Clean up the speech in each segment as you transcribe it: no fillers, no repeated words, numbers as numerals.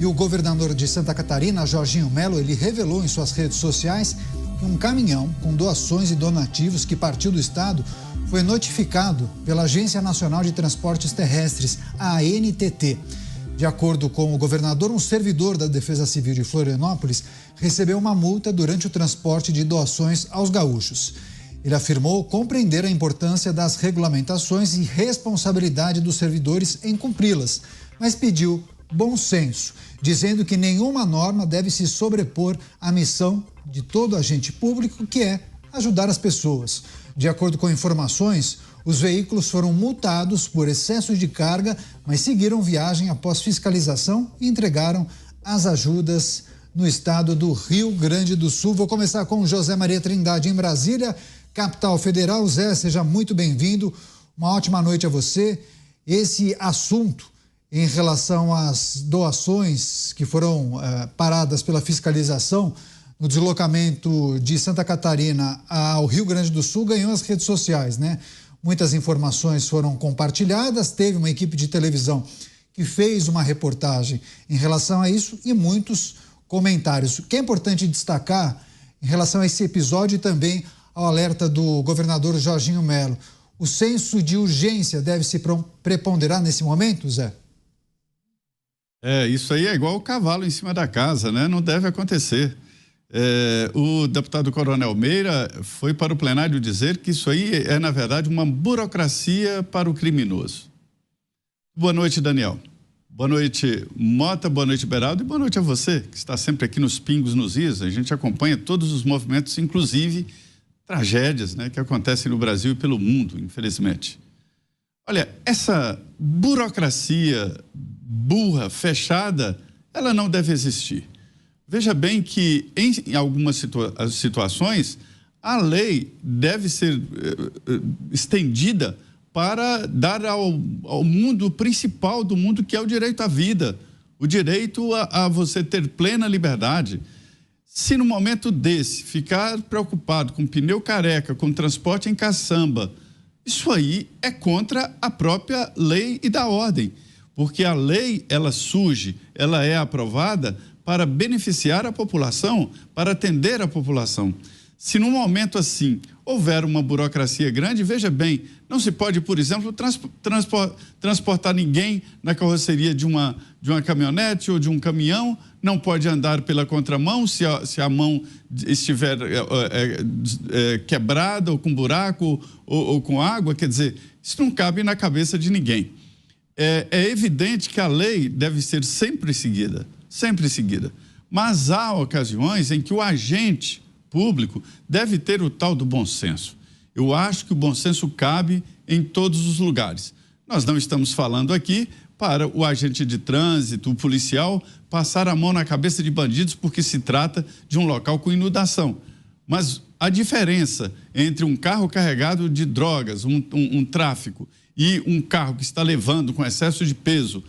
E o governador de Santa Catarina, Jorginho Melo, ele revelou em suas redes sociais que um caminhão com doações e donativos que partiu do estado foi notificado pela Agência Nacional de Transportes Terrestres, a ANTT. De acordo com o governador, um servidor da Defesa Civil de Florianópolis recebeu uma multa durante o transporte de doações aos gaúchos. Ele afirmou compreender a importância das regulamentações e responsabilidade dos servidores em cumpri-las, mas pediu bom senso, dizendo que nenhuma norma deve se sobrepor à missão de todo agente público, que é ajudar as pessoas. De acordo com informações, os veículos foram multados por excesso de carga, mas seguiram viagem após fiscalização e entregaram as ajudas no estado do Rio Grande do Sul. Vou começar com o José Maria Trindade em Brasília, capital federal. Zé, seja muito bem-vindo. Uma ótima noite a você. Esse assunto em relação às doações que foram paradas pela fiscalização no deslocamento de Santa Catarina ao Rio Grande do Sul ganhou as redes sociais, né? Muitas informações foram compartilhadas, teve uma equipe de televisão que fez uma reportagem em relação a isso e muitos comentários. O que é importante destacar em relação a esse episódio e também ao alerta do governador Jorginho Melo, o senso de urgência deve se preponderar nesse momento, Zé? Isso aí é igual o cavalo em cima da casa, né? Não deve acontecer. O deputado Coronel Meira foi para o plenário dizer que isso aí é, na verdade, uma burocracia para o criminoso. Boa noite, Daniel. Boa noite, Mota. Boa noite, Beraldo. E boa noite a você, que está sempre aqui nos Pingos nos Is. A gente acompanha todos os movimentos, inclusive tragédias, né, que acontecem no Brasil e pelo mundo, infelizmente. Olha, essa burocracia burra, fechada, ela não deve existir. Veja bem que em algumas situações a lei deve ser estendida para dar ao mundo principal do mundo, que é o direito à vida, o direito a você ter plena liberdade. Se no momento desse ficar preocupado com pneu careca, com transporte em caçamba, isso aí é contra a própria lei e da ordem, porque a lei, ela surge, ela é aprovada para beneficiar a população, para atender a população. Se num momento assim houver uma burocracia grande, veja bem, não se pode, por exemplo, transportar ninguém na carroceria de uma caminhonete ou de um caminhão, não pode andar pela contramão se a mão estiver quebrada ou com buraco ou com água, quer dizer, isso não cabe na cabeça de ninguém. É evidente que a lei deve ser sempre seguida, mas há ocasiões em que o agente público deve ter o tal do bom senso. Eu acho que o bom senso cabe em todos os lugares. Nós não estamos falando aqui para o agente de trânsito, o policial, passar a mão na cabeça de bandidos porque se trata de um local com inundação. Mas a diferença entre um carro carregado de drogas, um tráfico, e um carro que está levando com excesso de peso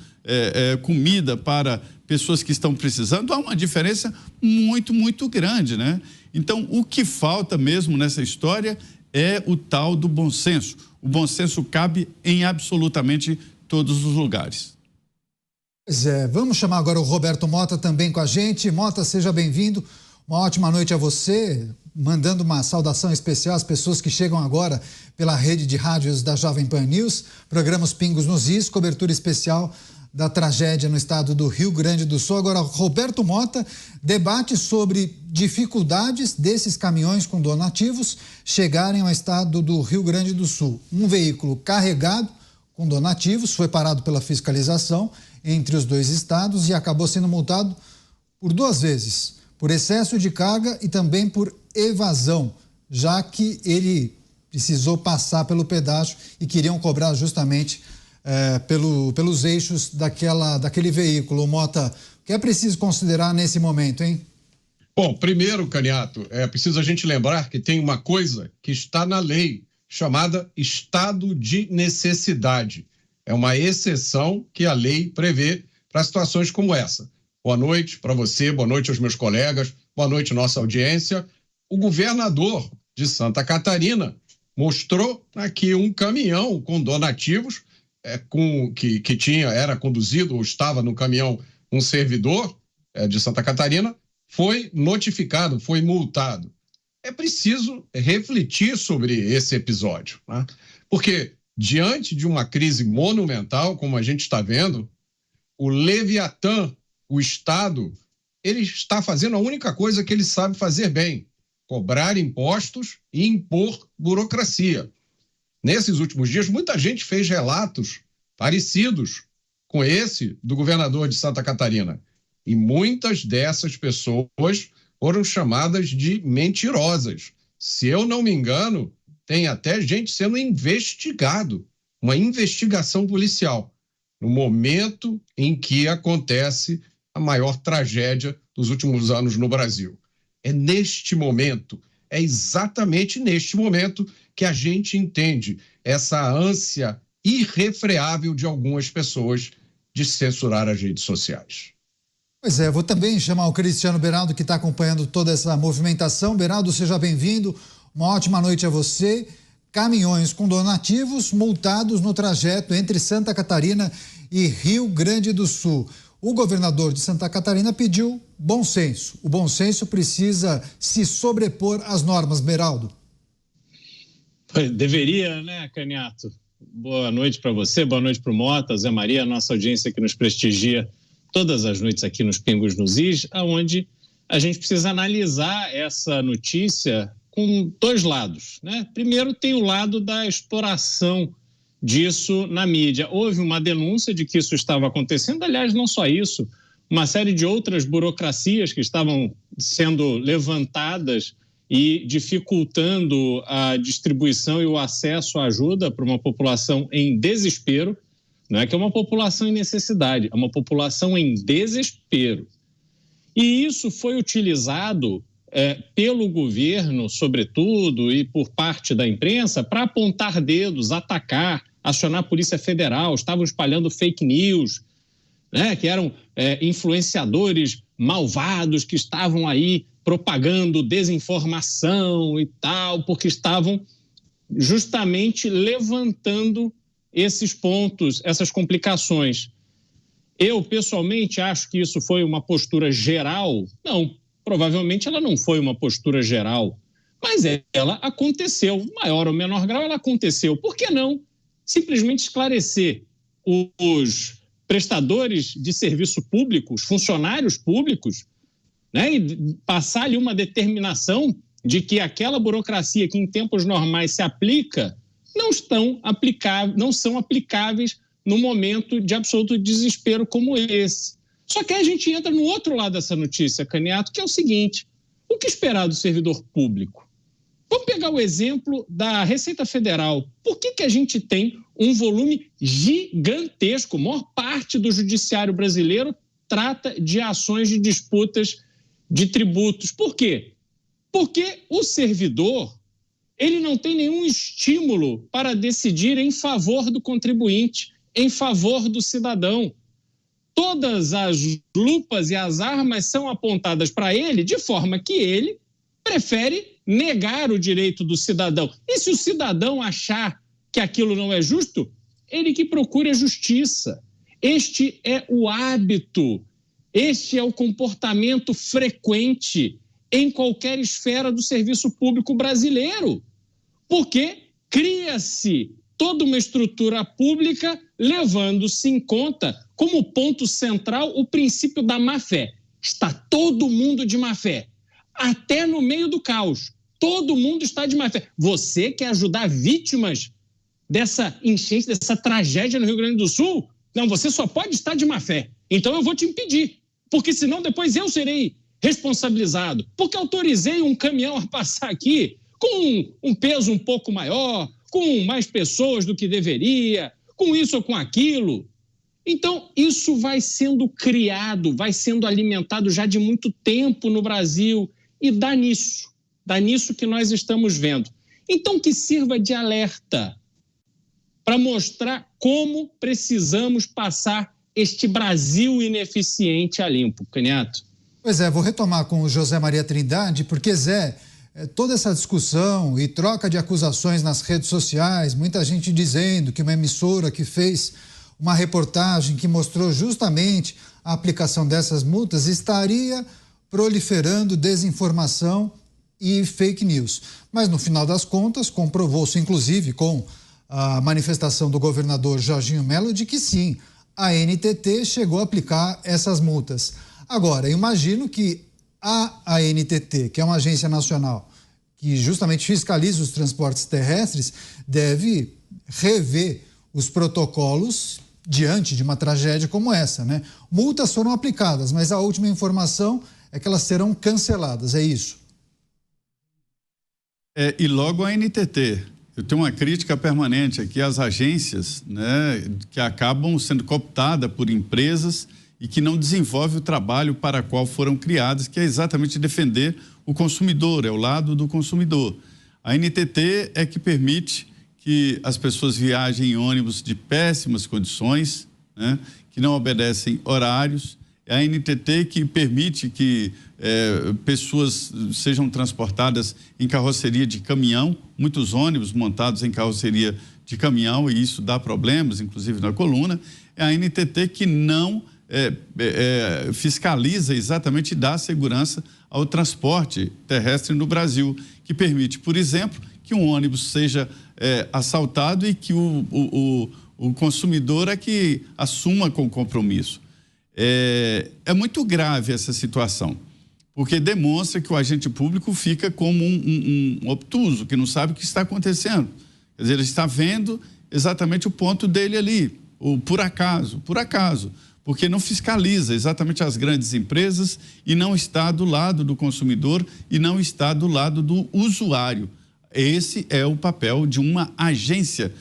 comida para pessoas que estão precisando, há uma diferença muito, muito grande, né? Então, o que falta mesmo nessa história é o tal do bom senso. O bom senso cabe em absolutamente todos os lugares. Pois é, vamos chamar agora o Roberto Mota também com a gente. Mota, seja bem-vindo. Uma ótima noite a você. Mandando uma saudação especial às pessoas que chegam agora pela rede de rádios da Jovem Pan News, programa Os Pingos nos Is, cobertura especial da tragédia no estado do Rio Grande do Sul. Agora, Roberto Mota debate sobre dificuldades desses caminhões com donativos chegarem ao estado do Rio Grande do Sul. Um veículo carregado com donativos foi parado pela fiscalização entre os dois estados e acabou sendo multado por 2 vezes, por excesso de carga e também por evasão, já que ele precisou passar pelo pedágio e queriam cobrar justamente pelos eixos daquele veículo. Mota, o que é preciso considerar nesse momento, hein? Bom, primeiro, Caniato, é preciso a gente lembrar que tem uma coisa que está na lei, chamada estado de necessidade. É uma exceção que a lei prevê para situações como essa. Boa noite para você, boa noite aos meus colegas, boa noite nossa audiência. O governador de Santa Catarina mostrou aqui um caminhão com donativos, que era conduzido ou estava no caminhão um servidor de Santa Catarina foi notificado, foi multado. É preciso refletir sobre esse episódio, né? Porque diante de uma crise monumental, como a gente está vendo, o Leviatã, o Estado, ele está fazendo a única coisa que ele sabe fazer bem: cobrar impostos e impor burocracia. Nesses últimos dias, muita gente fez relatos parecidos com esse do governador de Santa Catarina. E muitas dessas pessoas foram chamadas de mentirosas. Se eu não me engano, tem até gente sendo investigado, uma investigação policial, no momento em que acontece a maior tragédia dos últimos anos no Brasil. É neste momento, é exatamente neste momento que a gente entende essa ânsia irrefreável de algumas pessoas de censurar as redes sociais. Pois é, vou também chamar o Cristiano Beraldo, que está acompanhando toda essa movimentação. Beraldo, seja bem-vindo, uma ótima noite a você. Caminhões com donativos multados no trajeto entre Santa Catarina e Rio Grande do Sul. O governador de Santa Catarina pediu bom senso. O bom senso precisa se sobrepor às normas, Beraldo. Deveria, né, Caniato? Boa noite para você, boa noite para o Mota, Zé Maria, a nossa audiência que nos prestigia todas as noites aqui nos Pingos nos Is, onde a gente precisa analisar essa notícia com dois lados, né? Primeiro, tem o lado da exploração disso na mídia. Houve uma denúncia de que isso estava acontecendo, aliás, não só isso, uma série de outras burocracias que estavam sendo levantadas e dificultando a distribuição e o acesso à ajuda para uma população em desespero. Não é que é uma população em necessidade, é uma população em desespero. E isso foi utilizado pelo governo, sobretudo, e por parte da imprensa, para apontar dedos, atacar, acionar a Polícia Federal, estavam espalhando fake news, né, que eram influenciadores malvados que estavam aí propagando desinformação e tal, porque estavam justamente levantando esses pontos, essas complicações. Eu, pessoalmente, acho que isso foi uma postura geral. Não, provavelmente ela não foi uma postura geral, mas ela aconteceu, maior ou menor grau ela aconteceu. Por que não simplesmente esclarecer os prestadores de serviço público, os funcionários públicos, né, e passar ali uma determinação de que aquela burocracia que em tempos normais se aplica não são aplicáveis no momento de absoluto desespero como esse. Só que aí a gente entra no outro lado dessa notícia, Caniato, que é o seguinte: o que esperar do servidor público? Vamos pegar o exemplo da Receita Federal. Por que a gente tem um volume gigantesco? A maior parte do judiciário brasileiro trata de ações de disputas de tributos. Por quê? Porque o servidor, ele não tem nenhum estímulo para decidir em favor do contribuinte, em favor do cidadão. Todas as lupas e as armas são apontadas para ele de forma que ele prefere negar o direito do cidadão. E se o cidadão achar que aquilo não é justo, ele que procure a justiça. Este é o hábito, este é o comportamento frequente em qualquer esfera do serviço público brasileiro, porque cria-se toda uma estrutura pública levando-se em conta como ponto central o princípio da má-fé. Está todo mundo de má-fé, até no meio do caos. Todo mundo está de má-fé. Você quer ajudar vítimas dessa enchente, dessa tragédia no Rio Grande do Sul? Não, você só pode estar de má-fé. Então eu vou te impedir, porque senão depois eu serei responsabilizado, porque autorizei um caminhão a passar aqui com um peso um pouco maior, com mais pessoas do que deveria, com isso ou com aquilo. Então, isso vai sendo criado, vai sendo alimentado já de muito tempo no Brasil e dá nisso que nós estamos vendo. Então, que sirva de alerta para mostrar como precisamos passar este Brasil ineficiente a limpo. Caniato. Pois é, vou retomar com o José Maria Trindade, porque, Zé, toda essa discussão e troca de acusações nas redes sociais, muita gente dizendo que uma emissora que fez uma reportagem que mostrou justamente a aplicação dessas multas, estaria proliferando desinformação e fake news. Mas, no final das contas, comprovou-se, inclusive, com a manifestação do governador Jorginho Mello, de que sim, a NTT chegou a aplicar essas multas. Agora, imagino que a ANTT, que é uma agência nacional que justamente fiscaliza os transportes terrestres, deve rever os protocolos diante de uma tragédia como essa, né? Multas foram aplicadas, mas a última informação é que elas serão canceladas, é isso? E logo a NTT. Eu tenho uma crítica permanente aqui às agências, né, que acabam sendo cooptadas por empresas e que não desenvolvem o trabalho para o qual foram criadas, que é exatamente defender o consumidor, é o lado do consumidor. A NTT é que permite que as pessoas viajem em ônibus de péssimas condições, né, que não obedecem horários. É a NTT que permite que pessoas sejam transportadas em carroceria de caminhão, muitos ônibus montados em carroceria de caminhão, e isso dá problemas, inclusive na coluna. É a NTT que não fiscaliza exatamente e dá segurança ao transporte terrestre no Brasil, que permite, por exemplo, que um ônibus seja assaltado e que o consumidor é que assuma com compromisso. É muito grave essa situação, porque demonstra que o agente público fica como um obtuso, que não sabe o que está acontecendo. Quer dizer, ele está vendo exatamente o ponto dele ali, ou por acaso, porque não fiscaliza exatamente as grandes empresas e não está do lado do consumidor e não está do lado do usuário. Esse é o papel de uma agência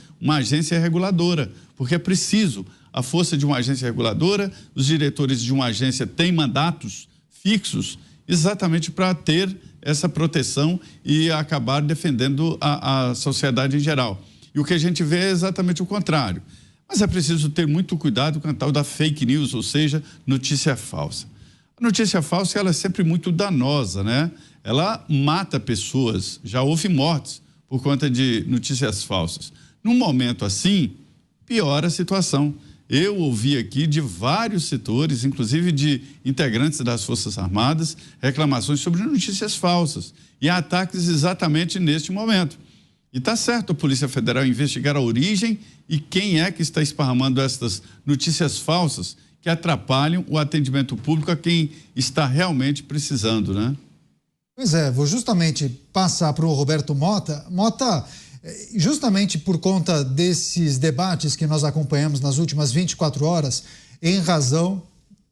reguladora, porque é preciso a força de uma agência reguladora. Os diretores de uma agência têm mandatos fixos exatamente para ter essa proteção e acabar defendendo a sociedade em geral. E o que a gente vê é exatamente o contrário. Mas é preciso ter muito cuidado com a tal da fake news, ou seja, notícia falsa. A notícia falsa, ela é sempre muito danosa, né? Ela mata pessoas, já houve mortes por conta de notícias falsas. Num momento assim, piora a situação. Eu ouvi aqui de vários setores, inclusive de integrantes das Forças Armadas, reclamações sobre notícias falsas e ataques exatamente neste momento. E está certo a Polícia Federal investigar a origem e quem é que está esparramando essas notícias falsas que atrapalham o atendimento público a quem está realmente precisando, né? Pois é, vou justamente passar para o Roberto Mota. Mota, justamente por conta desses debates que nós acompanhamos nas últimas 24 horas, em razão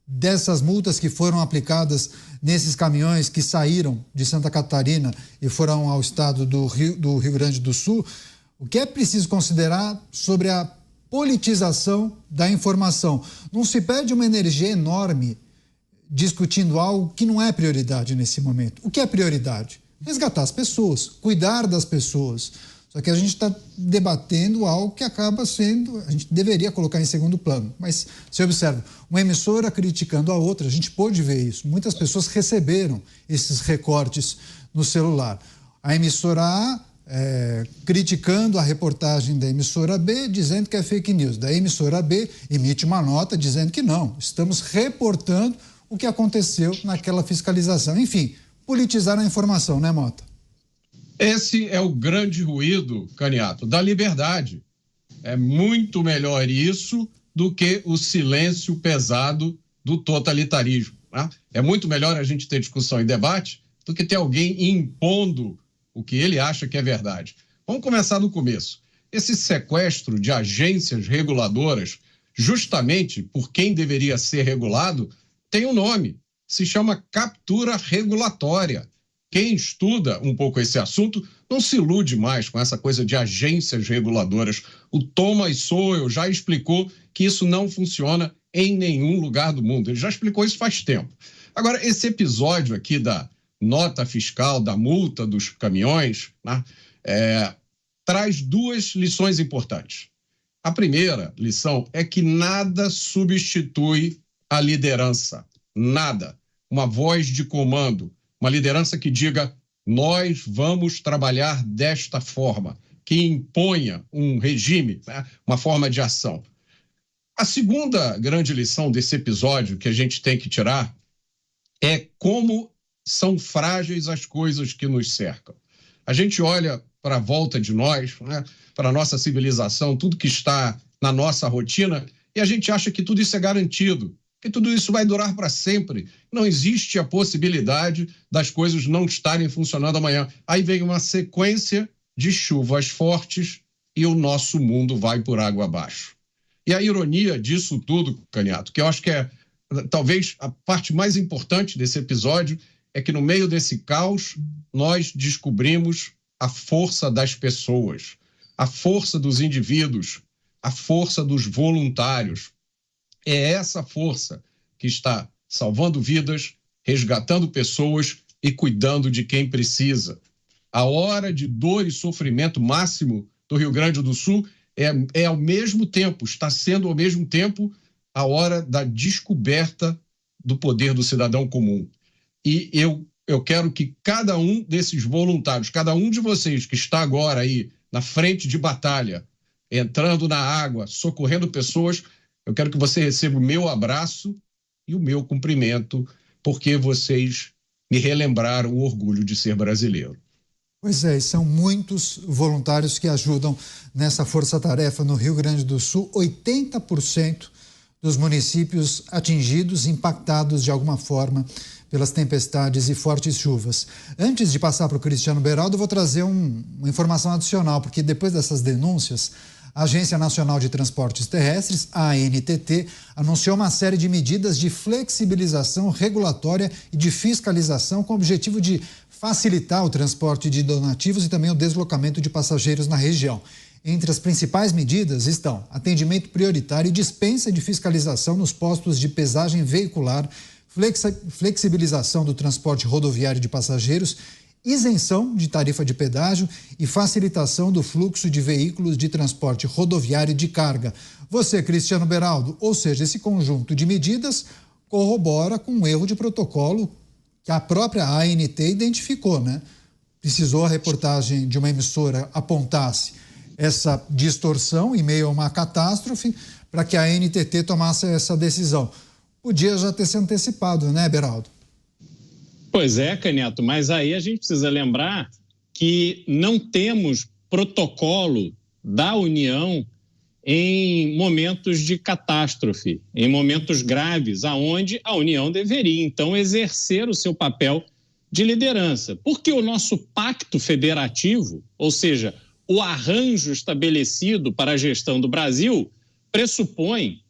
dessas multas que foram aplicadas nesses caminhões que saíram de Santa Catarina e foram ao estado do Rio Grande do Sul, o que é preciso considerar sobre a politização da informação? Não se perde uma energia enorme discutindo algo que não é prioridade nesse momento. O que é prioridade? Resgatar as pessoas, cuidar das pessoas. Só que a gente está debatendo algo que acaba sendo, a gente deveria colocar em segundo plano. Mas você observa, uma emissora criticando a outra, a gente pôde ver isso. Muitas pessoas receberam esses recortes no celular. A emissora A criticando a reportagem da emissora B, dizendo que é fake news. Da emissora B emite uma nota dizendo que não, estamos reportando o que aconteceu naquela fiscalização. Enfim, politizaram a informação, né, Mota? Esse é o grande ruído, Caniato, da liberdade. É muito melhor isso do que o silêncio pesado do totalitarismo, né? É muito melhor a gente ter discussão e debate do que ter alguém impondo o que ele acha que é verdade. Vamos começar do começo. Esse sequestro de agências reguladoras, justamente por quem deveria ser regulado, tem um nome, se chama captura regulatória. Quem estuda um pouco esse assunto não se ilude mais com essa coisa de agências reguladoras. O Thomas Sowell já explicou que isso não funciona em nenhum lugar do mundo. Ele já explicou isso faz tempo. Agora, esse episódio aqui da nota fiscal, da multa dos caminhões, né, traz duas lições importantes. A primeira lição é que nada substitui a liderança. Nada. Uma voz de comando. Uma liderança que diga, nós vamos trabalhar desta forma, que imponha um regime, né, uma forma de ação. A segunda grande lição desse episódio que a gente tem que tirar é como são frágeis as coisas que nos cercam. A gente olha para a volta de nós, né, para a nossa civilização, tudo que está na nossa rotina, e a gente acha que tudo isso é garantido, que tudo isso vai durar para sempre. Não existe a possibilidade das coisas não estarem funcionando amanhã. Aí vem uma sequência de chuvas fortes e o nosso mundo vai por água abaixo. E a ironia disso tudo, Caniato, que eu acho que é talvez a parte mais importante desse episódio, é que no meio desse caos nós descobrimos a força das pessoas, a força dos indivíduos, a força dos voluntários. É essa força que está salvando vidas, resgatando pessoas e cuidando de quem precisa. A hora de dor e sofrimento máximo do Rio Grande do Sul é ao mesmo tempo, está sendo ao mesmo tempo a hora da descoberta do poder do cidadão comum. E eu quero que cada um desses voluntários, cada um de vocês que está agora aí na frente de batalha, entrando na água, socorrendo pessoas, eu quero que você receba o meu abraço e o meu cumprimento, porque vocês me relembraram o orgulho de ser brasileiro. Pois é, são muitos voluntários que ajudam nessa força-tarefa no Rio Grande do Sul. 80% dos municípios atingidos, impactados de alguma forma pelas tempestades e fortes chuvas. Antes de passar para o Cristiano Beraldo, eu vou trazer uma informação adicional, porque depois dessas denúncias, a Agência Nacional de Transportes Terrestres, a ANTT, anunciou uma série de medidas de flexibilização regulatória e de fiscalização com o objetivo de facilitar o transporte de donativos e também o deslocamento de passageiros na região. Entre as principais medidas estão atendimento prioritário e dispensa de fiscalização nos postos de pesagem veicular, flexibilização do transporte rodoviário de passageiros, isenção de tarifa de pedágio e facilitação do fluxo de veículos de transporte rodoviário de carga. Você, Cristiano Beraldo, ou seja, esse conjunto de medidas corrobora com um erro de protocolo que a própria ANT identificou, né? Precisou a reportagem de uma emissora apontasse essa distorção em meio a uma catástrofe para que a ANTT tomasse essa decisão. Podia já ter se antecipado, né, Beraldo? Pois é, Caniato, mas aí a gente precisa lembrar que não temos protocolo da União em momentos de catástrofe, em momentos graves, aonde a União deveria, então, exercer o seu papel de liderança. Porque o nosso pacto federativo, ou seja, o arranjo estabelecido para a gestão do Brasil, pressupõe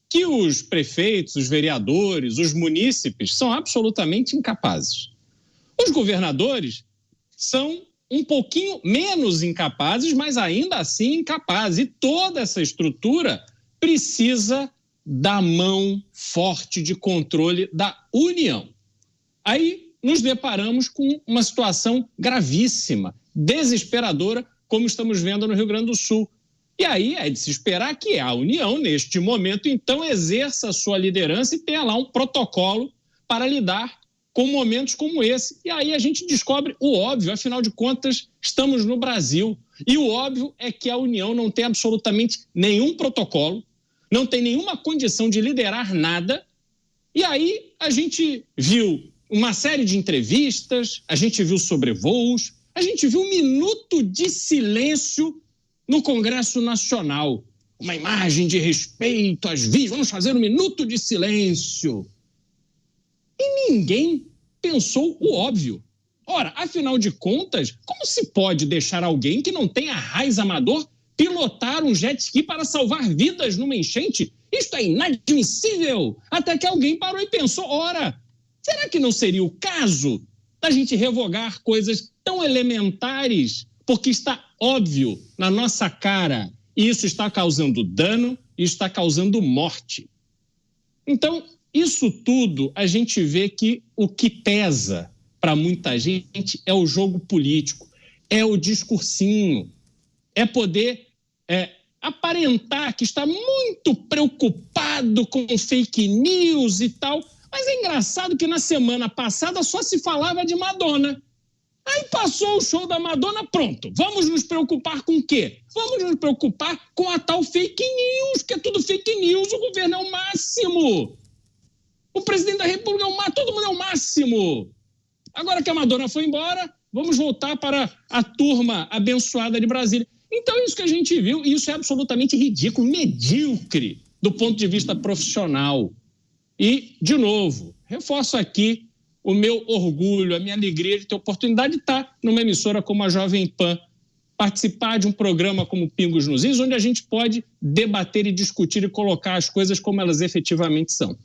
que os prefeitos, os vereadores, os munícipes são absolutamente incapazes. Os governadores são um pouquinho menos incapazes, mas ainda assim incapazes. E toda essa estrutura precisa da mão forte de controle da União. Aí nos deparamos com uma situação gravíssima, desesperadora, como estamos vendo no Rio Grande do Sul. E aí é de se esperar que a União, neste momento, então, exerça a sua liderança e tenha lá um protocolo para lidar com momentos como esse. E aí a gente descobre o óbvio, afinal de contas, estamos no Brasil. E o óbvio é que a União não tem absolutamente nenhum protocolo, não tem nenhuma condição de liderar nada. E aí a gente viu uma série de entrevistas, a gente viu sobrevoos, a gente viu um minuto de silêncio no Congresso Nacional. Uma imagem de respeito às vítimas. Vamos fazer um minuto de silêncio. E ninguém pensou o óbvio. Ora, afinal de contas, como se pode deixar alguém que não tenha raiz amador pilotar um jet ski para salvar vidas numa enchente? Isto é inadmissível! Até que alguém parou e pensou, ora, será que não seria o caso da gente revogar coisas tão elementares? Porque está óbvio na nossa cara e isso está causando dano e está causando morte. Então, isso tudo a gente vê que o que pesa para muita gente é o jogo político, é o discursinho, é poder aparentar que está muito preocupado com fake news e tal. Mas é engraçado que na semana passada só se falava de Madonna. Aí passou o show da Madonna, pronto. Vamos nos preocupar com o quê? Vamos nos preocupar com a tal fake news, que é tudo fake news. O governo é o máximo. O presidente da República é o máximo. Todo mundo é o máximo. Agora que a Madonna foi embora, vamos voltar para a turma abençoada de Brasília. Então, isso que a gente viu, isso é absolutamente ridículo, medíocre do ponto de vista profissional. E, de novo, reforço aqui o meu orgulho, a minha alegria de ter a oportunidade de estar numa emissora como a Jovem Pan, participar de um programa como Pingos nos Is, onde a gente pode debater e discutir e colocar as coisas como elas efetivamente são.